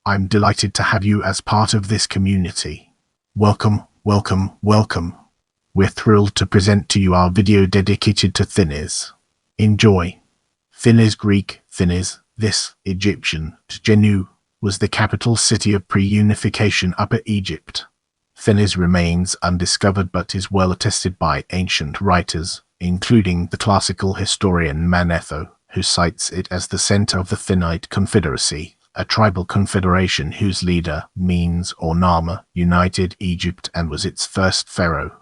I'm delighted to have you as part of this community. Welcome, welcome, welcome. We're thrilled to present to you our video dedicated to Thinis. Enjoy. Thinis Greek, Thinis, this, Egyptian, Tjenu, was the capital city of pre-unification Upper Egypt. Thinis remains undiscovered but is well attested by ancient writers, including the classical historian Manetho, who cites it as the center of the Thinite Confederacy, a tribal confederation whose leader, Menes or Narmer, united Egypt and was its first pharaoh.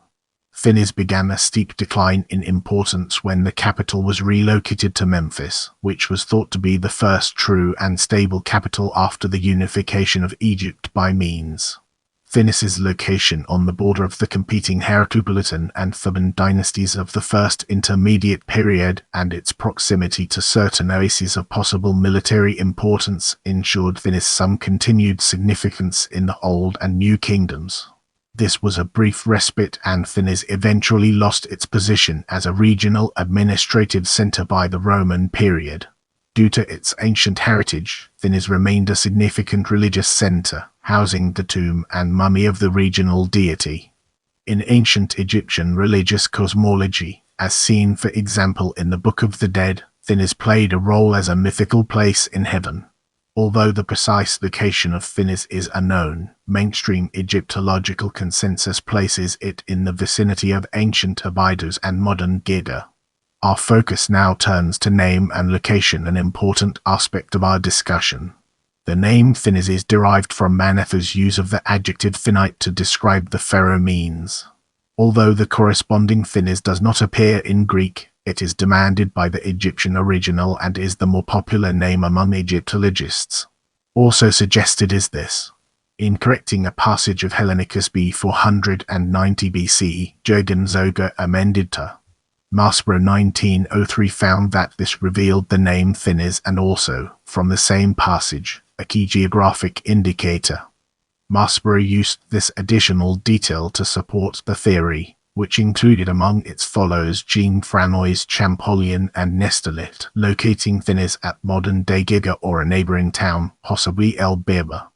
Thinis began a steep decline in importance when the capital was relocated to Memphis, which was thought to be the first true and stable capital after the unification of Egypt by Menes. Thinis's location on the border of the competing Heracleopolitan and Theban dynasties of the First Intermediate Period and its proximity to certain oases of possible military importance ensured Thinis some continued significance in the Old and New Kingdoms. This was a brief respite and Thinis eventually lost its position as a regional administrative center by the Roman period. Due to its ancient heritage, Thinis remained a significant religious center, housing the tomb and mummy of the regional deity. In ancient Egyptian religious cosmology, as seen for example in the Book of the Dead, Thinis played a role as a mythical place in heaven. Although the precise location of Thinis is unknown, mainstream Egyptological consensus places it in the vicinity of ancient Abydos and modern Giza. Our focus now turns to name and location, an important aspect of our discussion. The name Thinis is derived from Manetho's use of the adjective Thinite to describe the pharaoh Menes. Although the corresponding Thinis does not appear in Greek, it is demanded by the Egyptian original and is the more popular name among Egyptologists. Also suggested is this. In correcting a passage of Hellenicus b. 490 BCE, Jürgen Zoger amended to Maspero 1903 found that this revealed the name Thinis and also, from the same passage, a key geographic indicator. Maspero used this additional detail to support the theory, which included among its followers Jean Franois Champollion and Nestolet, locating Thinis at modern-day Giza or a neighboring town, possibly El Berber.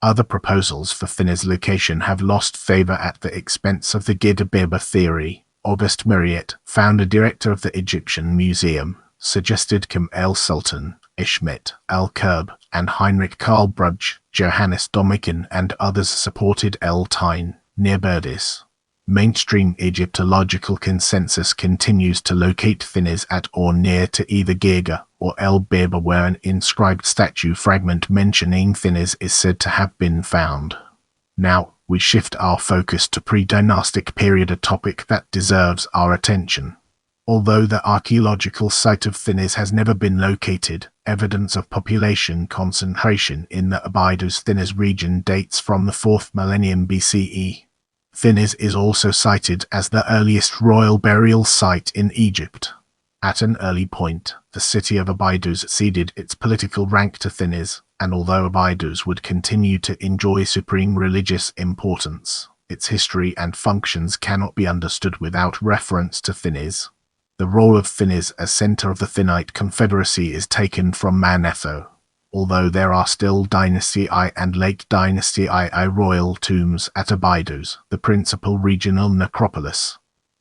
Other proposals for Thinis location have lost favor at the expense of the Giza-Berber theory. August Mariette, founder-director of the Egyptian Museum, suggested Kim el-Sultan, Ishmet al-Kurb, and Heinrich Karl Brugge, Johannes Domican, and others supported El-Tain, near Berdis. Mainstream Egyptological consensus continues to locate Thinis at or near to either Giza or El Berber, where an inscribed statue fragment mentioning Thinis is said to have been found. Now, we shift our focus to pre-dynastic period, a topic that deserves our attention. Although the archaeological site of Thinis has never been located, evidence of population concentration in the Abydos-Thinis region dates from the 4th millennium BCE. Thinis is also cited as the earliest royal burial site in Egypt. At an early point, the city of Abydos ceded its political rank to Thinis, and although Abydos would continue to enjoy supreme religious importance, its history and functions cannot be understood without reference to Thinis. The role of Thinis as center of the Thinite Confederacy is taken from Manetho. Although there are still Dynasty I and Late Dynasty II royal tombs at Abydos, the principal regional necropolis.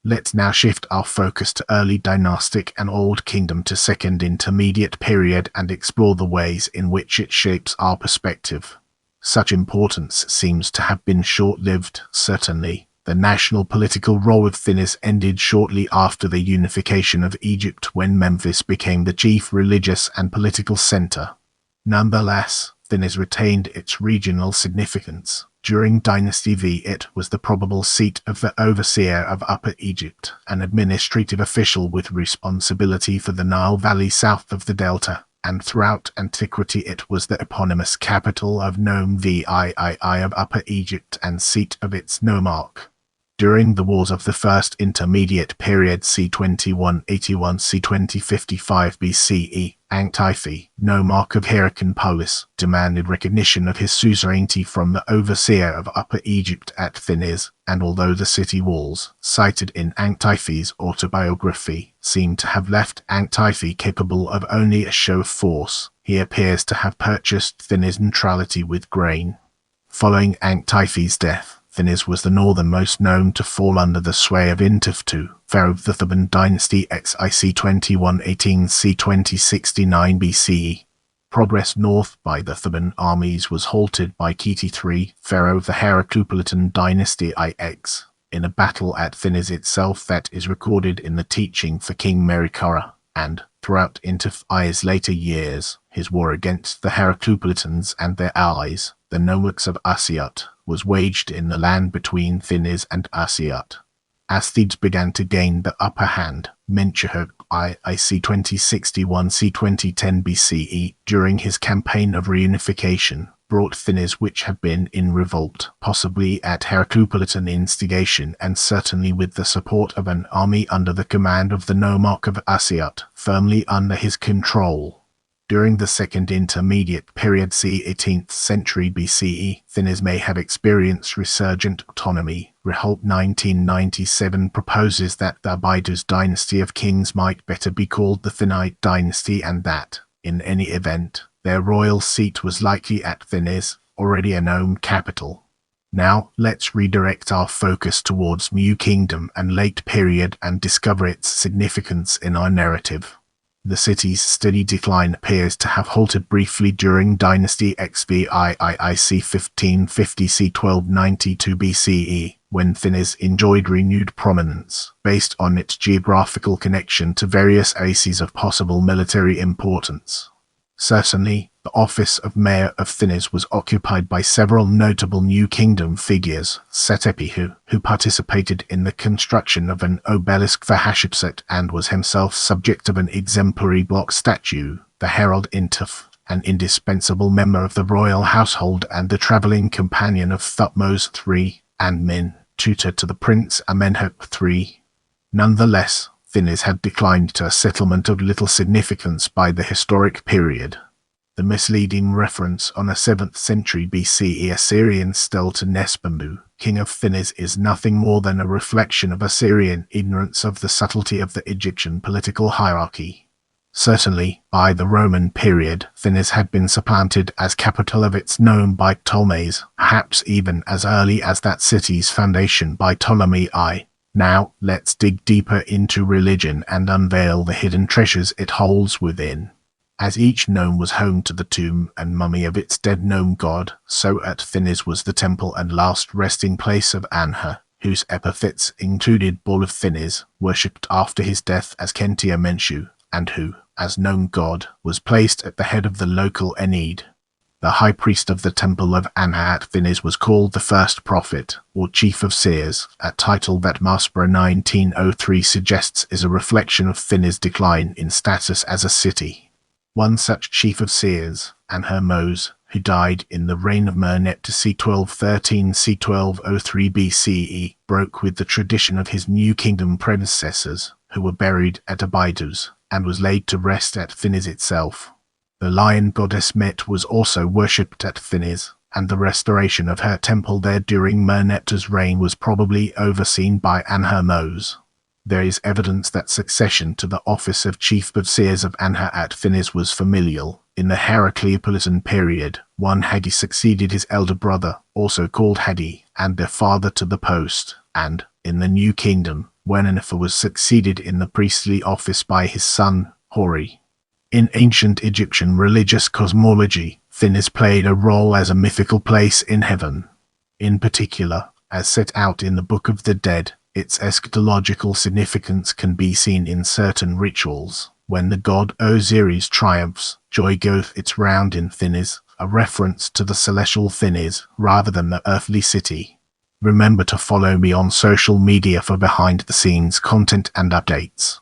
Let's now shift our focus to early dynastic and Old Kingdom to Second Intermediate Period and explore the ways in which it shapes our perspective. Such importance seems to have been short-lived, certainly. The national political role of Thinis ended shortly after the unification of Egypt when Memphis became the chief religious and political center. Nonetheless, Thinis retained its regional significance. During Dynasty V, it was the probable seat of the overseer of Upper Egypt, an administrative official with responsibility for the Nile Valley south of the Delta, and throughout antiquity it was the eponymous capital of Nome Vii of Upper Egypt and seat of its nomarch. During the wars of the First Intermediate Period c. 2181 c. 2055 BCE, Antithi, nomarch of Heracleopolis, demanded recognition of his suzerainty from the overseer of Upper Egypt at Thinis, and although the city walls, cited in Antithi's autobiography, seem to have left Antithi capable of only a show of force, he appears to have purchased Thinis' neutrality with grain. Following Antithi's death, Thinis was the northernmost known to fall under the sway of Intiftu, pharaoh of the Theban dynasty xic 2118 c 2069 BCE. Progress north by the Theban armies was halted by Kheti III, pharaoh of the Heracleopolitan dynasty IX, in a battle at Thinis itself that is recorded in the teaching for King Merikara, and, throughout Intifi's later years, his war against the Heracleopolitans and their allies, the nomarchs of Asiut, was waged in the land between Thinis and Asiut. As Thebes began to gain the upper hand, Menshihot IC 2061 c 2010 BCE, during his campaign of reunification, brought Thinis, which had been in revolt, possibly at Heracleopolitan instigation and certainly with the support of an army under the command of the nomarch of Asiut, firmly under his control. During the Second Intermediate Period c. 18th century BCE, Thinis may have experienced resurgent autonomy. Reholt 1997 proposes that the Abydos dynasty of kings might better be called the Thinite dynasty and that, in any event, their royal seat was likely at Thinis, already a known capital. Now, let's redirect our focus towards New Kingdom and Late Period and discover its significance in our narrative. The city's steady decline appears to have halted briefly during Dynasty XVIIIC 1550 c. 1292 BCE, when Thinis enjoyed renewed prominence, based on its geographical connection to various oases of possible military importance. Certainly, the office of mayor of Thinis was occupied by several notable New Kingdom figures, Setepi who participated in the construction of an obelisk for Hatshepsut and was himself subject of an exemplary block statue, the herald Intef, an indispensable member of the royal household and the travelling companion of Thutmose III, and Min, tutor to the prince Amenhotep III. Nonetheless, Thinis had declined to a settlement of little significance by the historic period. The misleading reference on a 7th century BCE Assyrian stele to Nesbembu, king of Thinis, is nothing more than a reflection of Assyrian ignorance of the subtlety of the Egyptian political hierarchy. Certainly, by the Roman period, Thinis had been supplanted as capital of its nome by Ptolemies, perhaps even as early as that city's foundation by Ptolemy I. Now, let's dig deeper into religion and unveil the hidden treasures it holds within. As each nome was home to the tomb and mummy of its dead nome god, so at Thinis was the temple and last resting place of Anhur, whose epithets included Bull of Thinis, worshipped after his death as Kentia Menshu, and who, as nome god, was placed at the head of the local Enid. The high priest of the temple of Anhur at Thinis was called the first prophet, or chief of seers, a title that Maspero 1903 suggests is a reflection of Thinis' decline in status as a city. One such chief of seers, Anhur-Mose, who died in the reign of Manetho c. 1213 c. 1203 BCE, broke with the tradition of his New Kingdom predecessors, who were buried at Abydos, and was laid to rest at Thinis itself. The lion goddess Met was also worshipped at Thinis, and the restoration of her temple there during Manetho's reign was probably overseen by Anhur-Mose. There is evidence that succession to the office of chief of seers of Anhur at Thinis was familial. In the Heracleopolitan period, one Hadi succeeded his elder brother, also called Hadi, and their father to the post, and, in the New Kingdom, Wenennefer was succeeded in the priestly office by his son, Hori. In ancient Egyptian religious cosmology, Thinis played a role as a mythical place in heaven. In particular, as set out in the Book of the Dead, its eschatological significance can be seen in certain rituals. When the god Osiris triumphs, joy goeth its round in Thinis, a reference to the celestial Thinis rather than the earthly city. Remember to follow me on social media for behind-the-scenes content and updates.